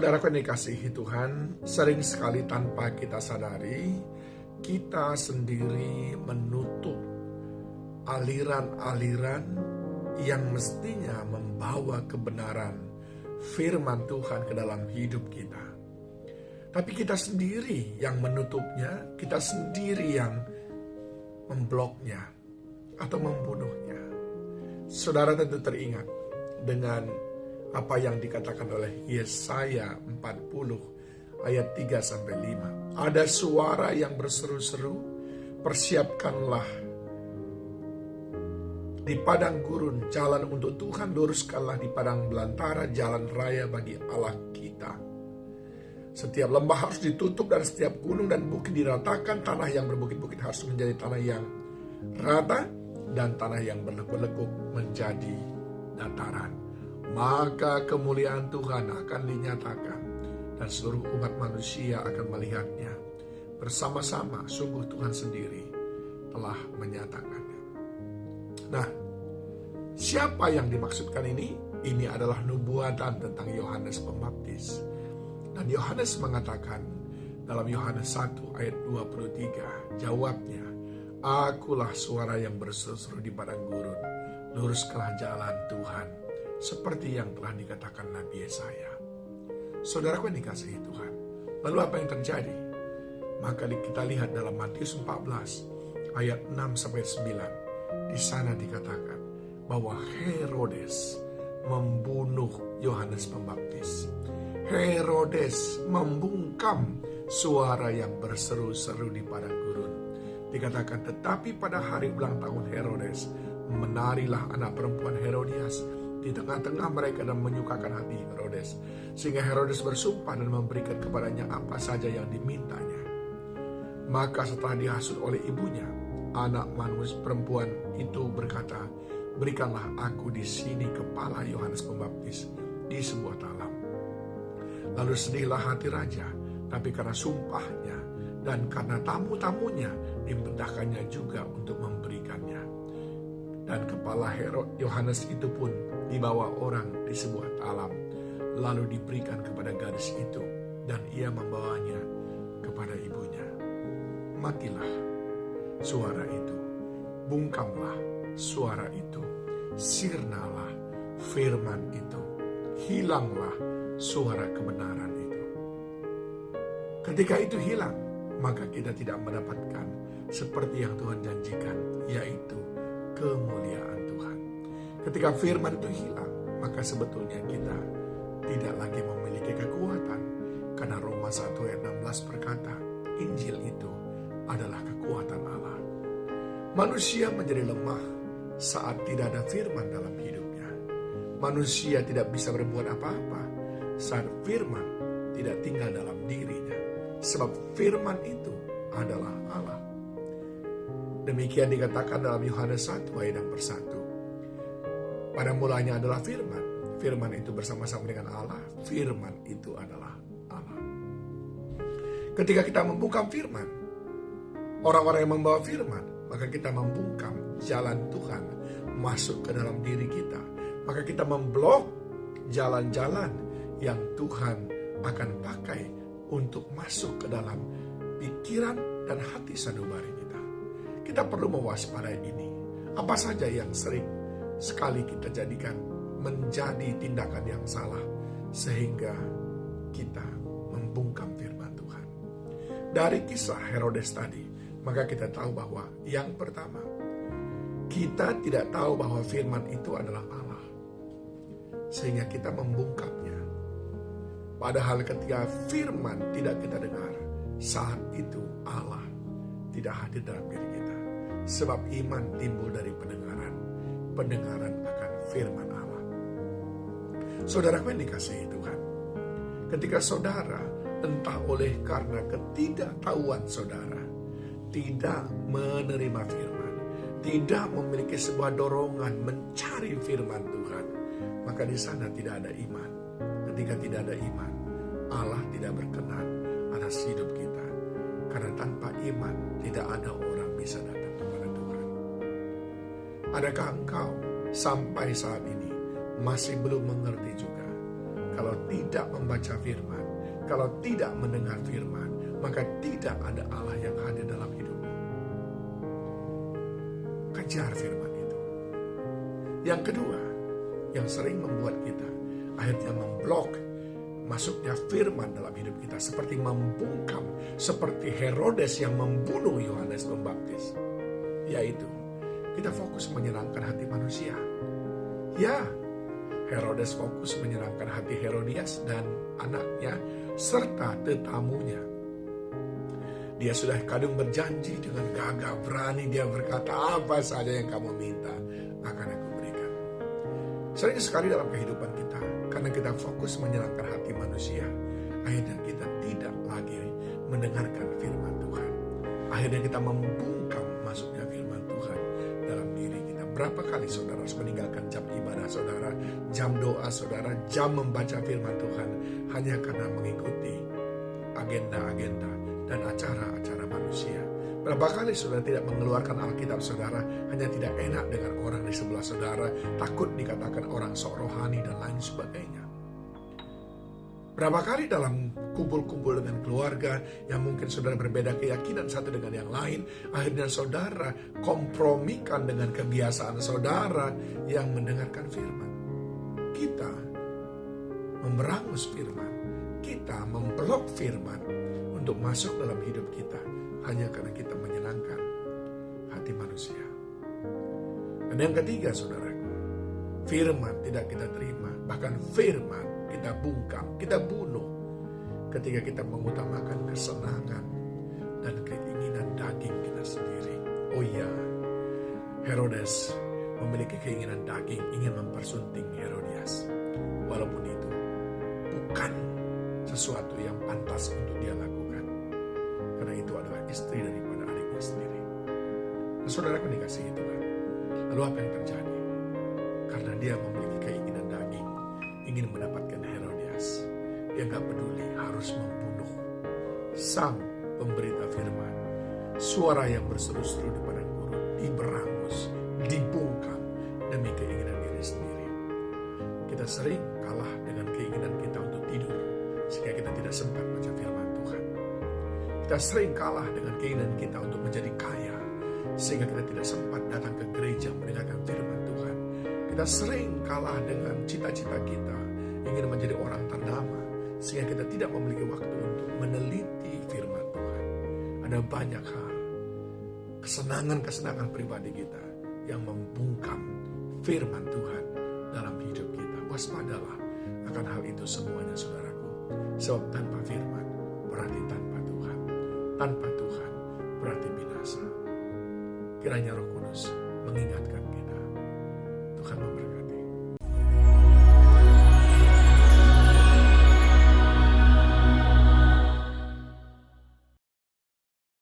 Saudaraku yang dikasihi Tuhan, sering sekali tanpa kita sadari, kita sendiri menutup aliran-aliran yang mestinya membawa kebenaran firman Tuhan ke dalam hidup kita. Tapi kita sendiri yang menutupnya, kita sendiri yang membloknya atau membunuhnya. Saudara tentu teringat dengan apa yang dikatakan oleh Yesaya 40 ayat 3-5. Ada suara yang berseru-seru, persiapkanlah di padang gurun jalan untuk Tuhan, luruskanlah di padang belantara jalan raya bagi Allah kita. Setiap lembah harus ditutup dan setiap gunung dan bukit diratakan, tanah yang berbukit-bukit harus menjadi tanah yang rata dan tanah yang berlekuk-lekuk menjadi dataran. Maka kemuliaan Tuhan akan dinyatakan dan seluruh umat manusia akan melihatnya. Bersama-sama sungguh Tuhan sendiri telah menyatakannya. Nah, siapa yang dimaksudkan ini? Ini adalah nubuatan tentang Yohanes Pembaptis. Dan Yohanes mengatakan dalam Yohanes 1 ayat 23, jawabnya, akulah suara yang berseru-seru di padang gurun, luruskanlah jalan Tuhan, seperti yang telah dikatakan Nabi Yesaya. Saudaraku yang dikasihi Tuhan, lalu apa yang terjadi? Maka kita lihat dalam Matius 14 ayat 6-9. Di sana dikatakan bahwa Herodes membunuh Yohanes Pembaptis. Herodes membungkam suara yang berseru-seru di padang gurun. Dikatakan, tetapi pada hari ulang tahun Herodes, menarilah anak perempuan Herodias di tengah-tengah mereka dan menyukakan hati Herodes, sehingga Herodes bersumpah dan memberikan kepadanya apa saja yang dimintanya. Maka setelah dihasut oleh ibunya, anak manusia perempuan itu berkata, berikanlah aku di sini kepala Yohanes Pembaptis di sebuah talam. Lalu sedihlah hati raja, tapi karena sumpahnya dan karena tamu-tamunya dimudahkannya juga untuk memberikannya. Dan kepala Yohanes itu pun dibawa orang di sebuah talam, lalu diberikan kepada gadis itu, dan ia membawanya kepada ibunya. Matilah suara itu, bungkamlah suara itu, sirnalah firman itu, hilanglah suara kebenaran itu. Ketika itu hilang, maka kita tidak mendapatkan seperti yang Tuhan janjikan, yaitu kemuliaan Tuhan. Ketika firman itu hilang, maka sebetulnya kita tidak lagi memiliki kekuatan. Karena Roma 1 ayat 16 berkata, Injil itu adalah kekuatan Allah. Manusia menjadi lemah saat tidak ada firman dalam hidupnya. Manusia tidak bisa berbuat apa-apa saat firman tidak tinggal dalam dirinya. Sebab firman itu adalah Allah. Demikian dikatakan dalam Yohanes 1 ayat 1. Pada mulanya adalah firman. Firman itu bersama-sama dengan Allah. Firman itu adalah Allah. Ketika kita membungkam firman, orang-orang yang membawa firman, maka kita membungkam jalan Tuhan masuk ke dalam diri kita. Maka kita memblok jalan-jalan yang Tuhan akan pakai untuk masuk ke dalam pikiran dan hati sanubari kita. Kita perlu mewaspadai ini. Apa saja yang sering sekali kita jadikan menjadi tindakan yang salah, sehingga kita membungkam firman Tuhan. Dari kisah Herodes tadi, maka kita tahu bahwa yang pertama, kita tidak tahu bahwa firman itu adalah Allah, sehingga kita membungkamnya. Padahal ketika firman tidak kita dengar, saat itu Allah tidak hadir dalam diri kita. Sebab iman timbul dari pendengaran. Pendengaran akan firman Allah. Saudaraku yang dikasihi Tuhan, ketika saudara, entah oleh karena ketidaktahuan saudara, tidak menerima firman, tidak memiliki sebuah dorongan mencari firman Tuhan, maka di sana tidak ada iman. Ketika tidak ada iman, Allah tidak berkenan atas hidup kita. Karena tanpa iman, tidak ada orang bisa datang kepada Tuhan. Adakah engkau sampai saat ini masih belum mengerti juga Kalau tidak membaca firman, kalau tidak mendengar firman, maka tidak ada Allah yang hadir dalam hidupmu. Kejar firman itu. Yang kedua, yang sering membuat kita akhirnya memblok masuknya firman dalam hidup kita, seperti membungkam, seperti Herodes yang membunuh Yohanes Pembaptis, yaitu kita fokus menyenangkan hati manusia. Ya, Herodes fokus menyenangkan hati Herodias dan anaknya serta tetamunya. Dia sudah kadung berjanji dengan gagah berani, dia berkata, apa saja yang kamu minta akan aku berikan. Sering sekali dalam kehidupan kita, karena kita fokus menyenangkan hati manusia, akhirnya kita tidak lagi mendengarkan firman Tuhan. Akhirnya kita membungkam masuknya firman Tuhan dalam diri kita. Berapa kali saudara harus meninggalkan jam ibadah saudara, jam doa saudara, jam membaca firman Tuhan, hanya karena mengikuti agenda-agenda dan acara-acara manusia. Berapa kali saudara tidak mengeluarkan Alkitab saudara, hanya tidak enak dengan orang di sebelah saudara, takut dikatakan orang sok rohani dan lain sebagainya. Berapa kali dalam kumpul-kumpul dengan keluarga yang mungkin saudara berbeda keyakinan satu dengan yang lain, akhirnya saudara kompromikan dengan kebiasaan saudara yang mendengarkan firman. Kita memberangus firman, kita memblok firman untuk masuk dalam hidup kita hanya karena kita menyenangkan hati manusia. Dan yang ketiga saudaraku, firman tidak kita terima, bahkan firman kita bungkam, kita bunuh ketika kita mengutamakan kesenangan dan keinginan daging kita sendiri. Oh ya, Herodes memiliki keinginan daging, ingin mempersunting Herodias. Walaupun itu bukan sesuatu yang pantas untuk dia lakukan, karena itu adalah istri daripada adiknya sendiri. Nah, saudaraku dikasihi Tuhan, lalu apa yang terjadi? Karena dia memiliki keinginan daging, ingin mendapatkan Herodias, dia gak peduli harus membunuh sang pemberita firman. Suara yang berseru-seru di padang gurun diberangus, dibungkam demi keinginan diri sendiri. Kita sering kalah dengan keinginan kita untuk tidur, sehingga kita tidak sempat baca firman Tuhan. Kita sering kalah dengan keinginan kita untuk menjadi kaya, sehingga kita tidak sempat datang ke gereja mendengarkan firman Tuhan. Kita sering kalah dengan cita-cita kita ingin menjadi orang ternama, sehingga kita tidak memiliki waktu untuk meneliti firman Tuhan. Ada banyak hal, kesenangan-kesenangan pribadi kita yang membungkam firman Tuhan dalam hidup kita. Waspadalah akan hal itu semuanya saudaraku. Sebab tanpa firman berarti tanpa Tuhan. Tanpa Tuhan berarti binasa. Kiranya Roh Kudus mengingatkan kita. Tuhan memberkati.